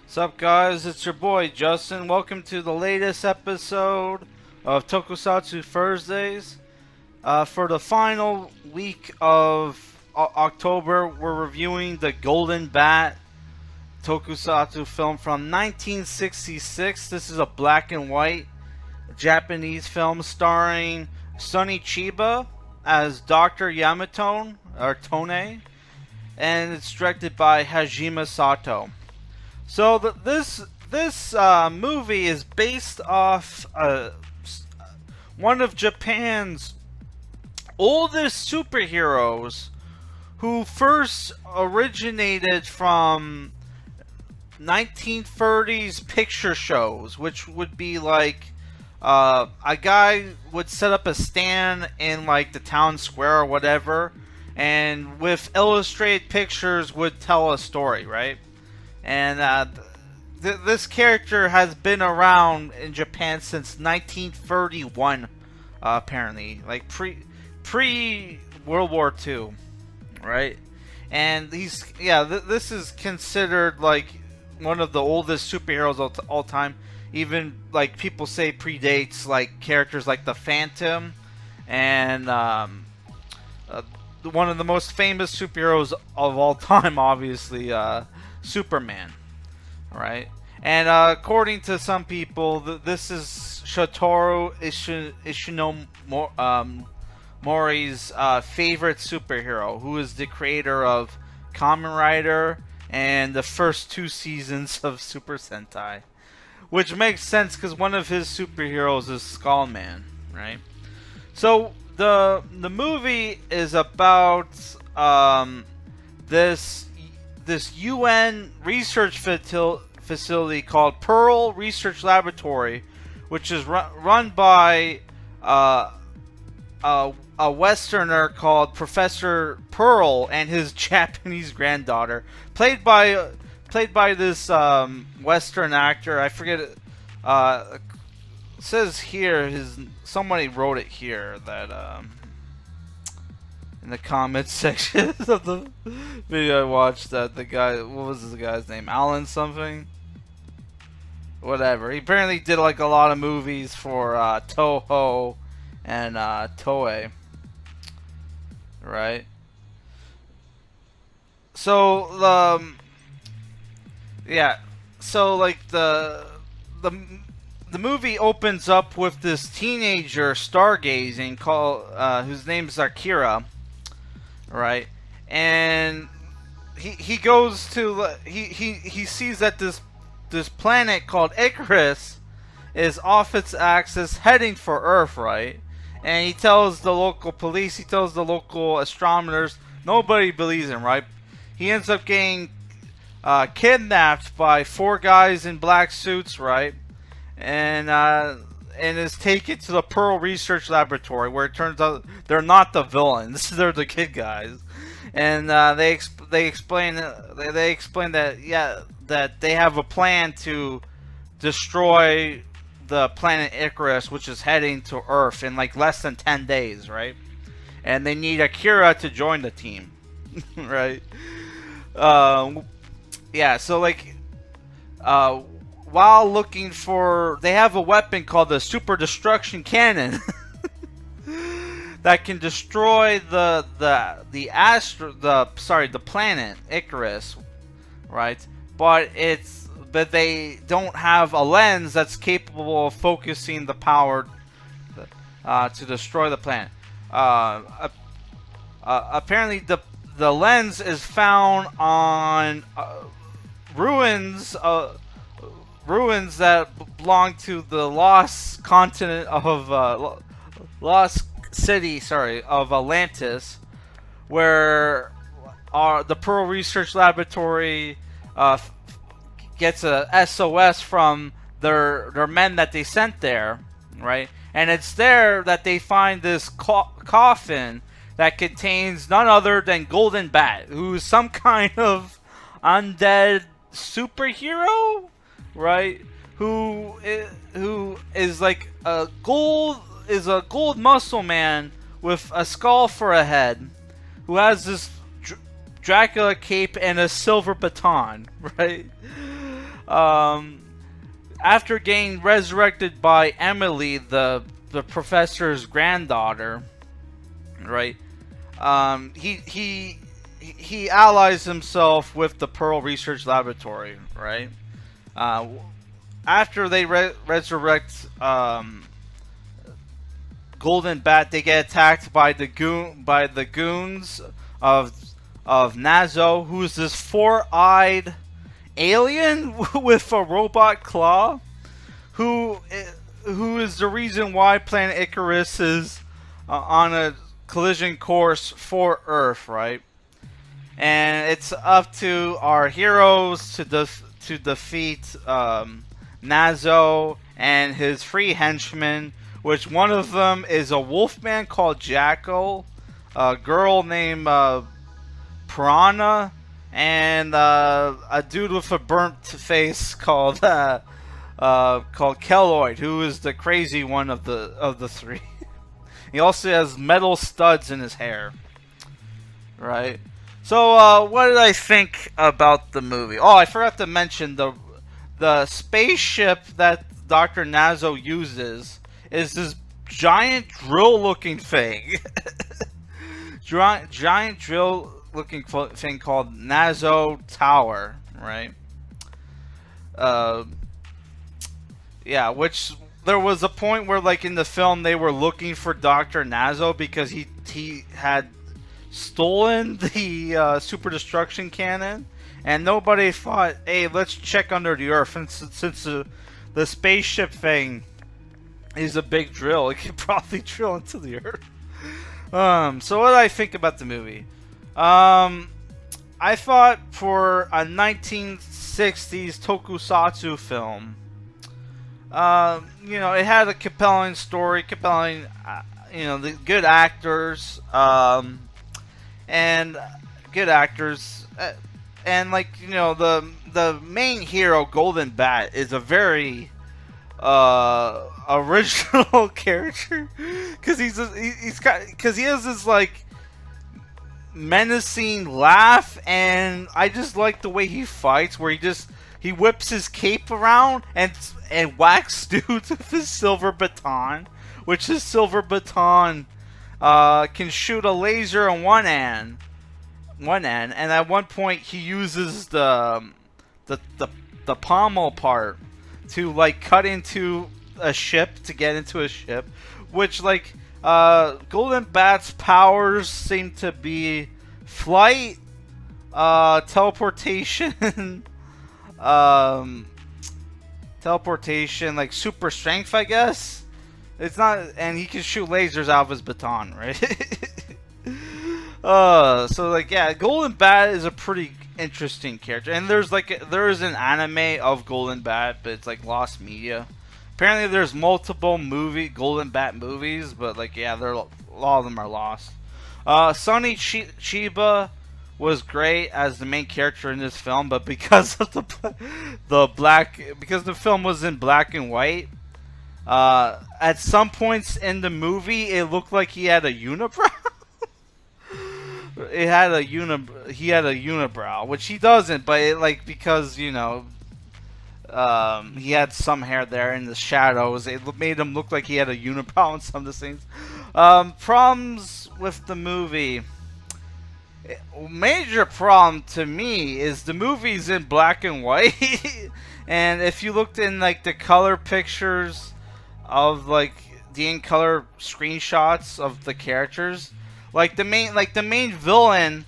What's up, guys? It's your boy Justin. Welcome to the latest episode of Tokusatsu Thursdays. For the final week of October, we're reviewing the Golden Bat Tokusatsu film from 1966. This is a black and white Japanese film starring Sonny Chiba as Dr. Yamato, or Tone, and it's directed by Hajime Sato. So this movie is based off one of Japan's oldest superheroes, who first originated from 1930s picture shows, which would be like a guy would set up a stand in like the town square or whatever, and with illustrated pictures would tell a story, right? And this character has been around in Japan since 1931, apparently, like pre World War II, right? And this is considered like one of the oldest superheroes of all time. Even like people say predates like characters like the Phantom and one of the most famous superheroes of all time, obviously. Superman, right? And according to some people, this is Shotaro Ishinomori's favorite superhero, who is the creator of Kamen Rider and the first two seasons of Super Sentai, which makes sense because one of his superheroes is Skullman, right? So the movie is about this UN research facility called Pearl Research Laboratory, which is run by a Westerner called Professor Pearl and his Japanese granddaughter, played by this Western actor. I forget it. It says here somebody wrote it here that in the comments section of the video I watched, that the guy, what was the guy's name? Alan something? Whatever. He apparently did like a lot of movies for Toho and Toei. Right? So, yeah. So, like, the movie opens up with this teenager stargazing whose name is Akira. Right, and he goes to he sees that this planet called Icarus is off its axis, heading for Earth, right? And he tells the local police, he tells the local astronomers. Nobody believes him, right? He ends up getting kidnapped by four guys in black suits, right? And is taken to the Pearl Research Laboratory, where it turns out they're not the villains; they're the good guys. And they explain that that they have a plan to destroy the planet Icarus, which is heading to Earth in like less than 10 days, right? And they need Akira to join the team, right? Yeah. So like, while looking for, they have a weapon called the Super Destruction Cannon that can destroy the planet Icarus, right? But they don't have a lens that's capable of focusing the power to destroy the planet. Apparently, the lens is found on ruins that belong to the lost continent of lost city, of Atlantis, where the Pearl Research Laboratory gets a SOS from their men that they sent there, right? And it's there that they find this coffin that contains none other than Golden Bat, who's some kind of undead superhero, right? Who is like a gold muscle man with a skull for a head, who has this Dracula cape and a silver baton, right? um, after getting resurrected by Emily, the professor's granddaughter, right? He allies himself with the Pearl Research Laboratory, right? Uh, After they resurrect Golden Bat, they get attacked by the goons of Nazo, who is this four-eyed alien with a robot claw, who is the reason why Planet Icarus is on a collision course for Earth, right? And it's up to our heroes to defeat Nazo and his three henchmen, which one of them is a wolfman called Jackal, a girl named Piranha, and a dude with a burnt face called Keloid, who is the crazy one of the three. He also has metal studs in his hair, right? So, what did I think about the movie? Oh, I forgot to mention the spaceship that Dr. Nazo uses is this giant drill-looking thing. Giant drill-looking thing called Nazo Tower, right? Yeah, which there was a point where, like, in the film, they were looking for Dr. Nazo because he had stolen the super destruction cannon, and nobody thought, hey, let's check under the earth. And since the spaceship thing is a big drill, it could probably drill into the earth. So what did I think about the movie? I thought for a 1960s tokusatsu film, it had a compelling story, the good actors, and good actors, and the main hero, Golden Bat, is a very original character because he has this like menacing laugh, and I just like the way he fights, where he whips his cape around and whacks dudes with his silver baton, which his silver baton can shoot a laser on one end, and at one point he uses the pommel part to like cut into a ship to get into a ship, which Golden Bat's powers seem to be flight, teleportation, like super strength, I guess. It's not, and he can shoot lasers out of his baton, right? Golden Bat is a pretty interesting character, and there is an anime of Golden Bat, but it's like lost media. Apparently, there's multiple Golden Bat movies, but a lot of them are lost. Sonny Chiba was great as the main character in this film, but because of because the film was in black and white, at some points in the movie, it looked like he had a unibrow. He had a unibrow, which he doesn't, but because he had some hair there in the shadows, it made him look like he had a unibrow in some of the scenes. Problems with the movie. Major problem to me is the movie's in black and white, and if you looked in the color pictures of the in color screenshots of the characters, the main villain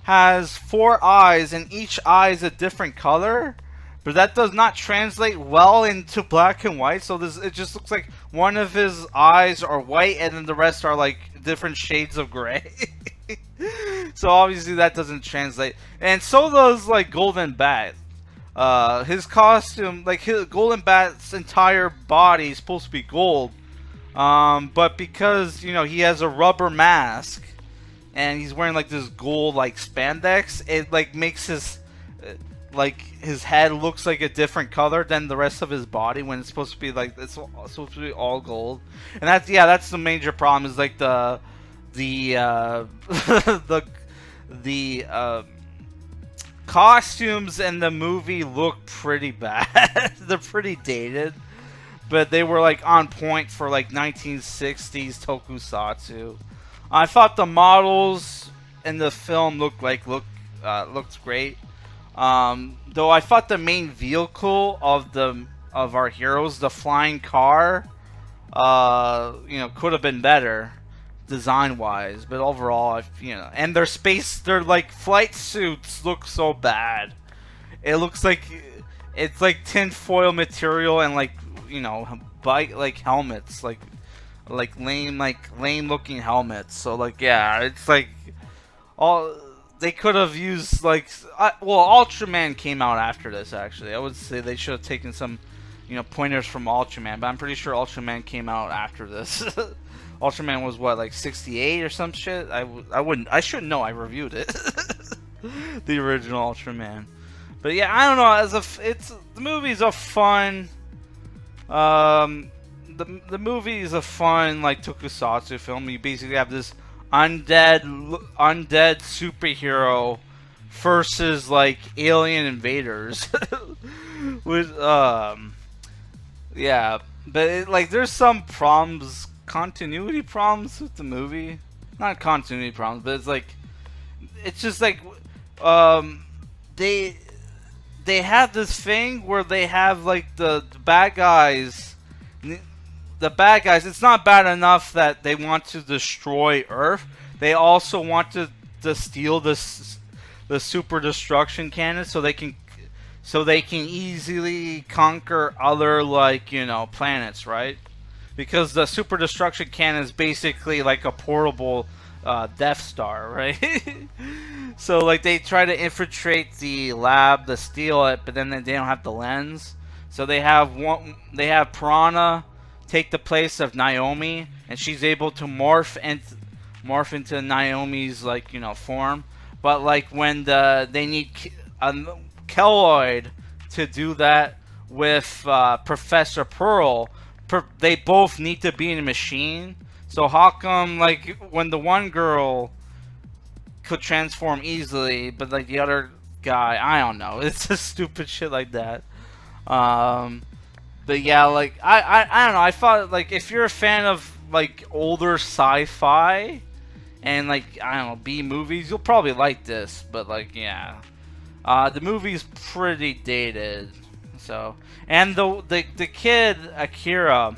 has 4 eyes, and each eye is a different color, but that does not translate well into black and white. So it just looks like one of his eyes are white, and then the rest are different shades of gray. So obviously that doesn't translate, and so does Golden Bat. His costume, Golden Bat's entire body is supposed to be gold, but because he has a rubber mask and he's wearing this gold spandex, it makes his his head looks like a different color than the rest of his body, when it's supposed to be it's supposed to be all gold. And that's the major problem, is costumes in the movie look pretty bad. They're pretty dated, but they were like on point for like 1960s tokusatsu. I thought the models in the film looked great. Though I thought the main vehicle of our heroes, the flying car, could have been better design wise. But overall, and their like flight suits look so bad. It looks like it's like tinfoil material and bike like helmets, like lame looking helmets. So like yeah, it's like all they could have used Ultraman came out after this. Actually, I would say they should have taken some pointers from Ultraman, but I'm pretty sure Ultraman came out after this. Ultraman was what, like 68 or some shit. I shouldn't know. I reviewed it. The original Ultraman. But yeah, I don't know. The movie's a fun. The movie is a fun like tokusatsu film. You basically have this undead superhero versus like alien invaders. With yeah, but there's some continuity problems with the movie. Not continuity problems, but it's just like they have this thing where they have like the bad guys. The bad guys, it's not bad enough that they want to destroy Earth. They also want to steal the super destruction cannon so they can easily conquer other planets, right? Because the super destruction cannon is basically like a portable Death Star, right? So like they try to infiltrate the lab to steal it, but then they don't have the lens. So they have Piranha take the place of Naomi, and she's able to morph into Naomi's form. But like when they need a Kelloid to do that with Professor Pearl, they both need to be in a machine. So how come when the one girl could transform easily, but the other guy, I don't know. It's just stupid shit like that. But yeah, I don't know. I thought if you're a fan of older sci-fi and I don't know, B movies, you'll probably like this. But yeah, the movie's pretty dated. So, and the kid Akira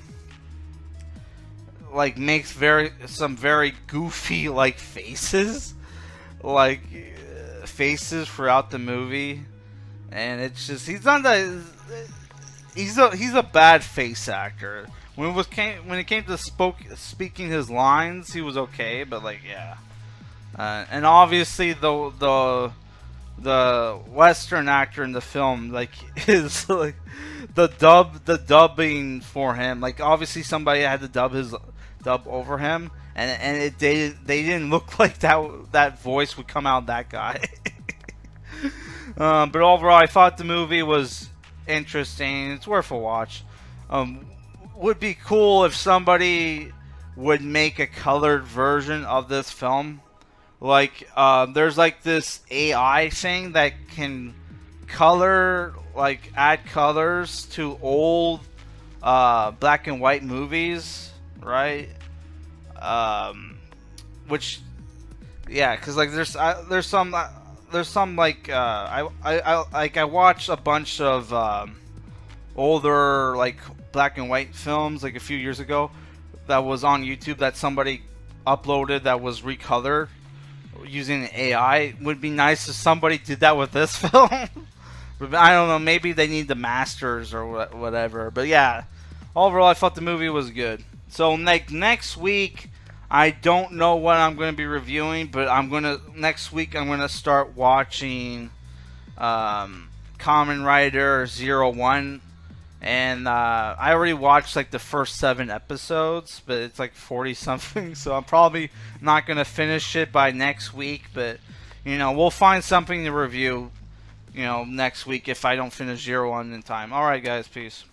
makes some very goofy faces, faces throughout the movie, and it's just he's a bad face actor. When it came to speaking his lines, he was okay, but yeah, and obviously the Western actor in the film is the dubbing for him. Obviously somebody had to dub over him, and they didn't look like that voice would come out of that guy. But overall, I thought the movie was interesting. It's worth a watch. Would be cool if somebody would make a colored version of this film. There's this AI thing that can color, add colors to old black and white movies, right? Which, yeah, because there's some I watched a bunch of older black and white films a few years ago that was on YouTube that somebody uploaded that was recolored using AI. It would be nice if somebody did that with this film. But I don't know, maybe they need the masters or whatever. But yeah, overall I thought the movie was good. So next week, I don't know what I'm going to be reviewing, but next week I'm going to start watching Kamen Rider 01. And I already watched the first 7 episodes, but it's 40 something, so I'm probably not going to finish it by next week, but we'll find something to review next week if I don't finish 01 in time. Alright guys, peace.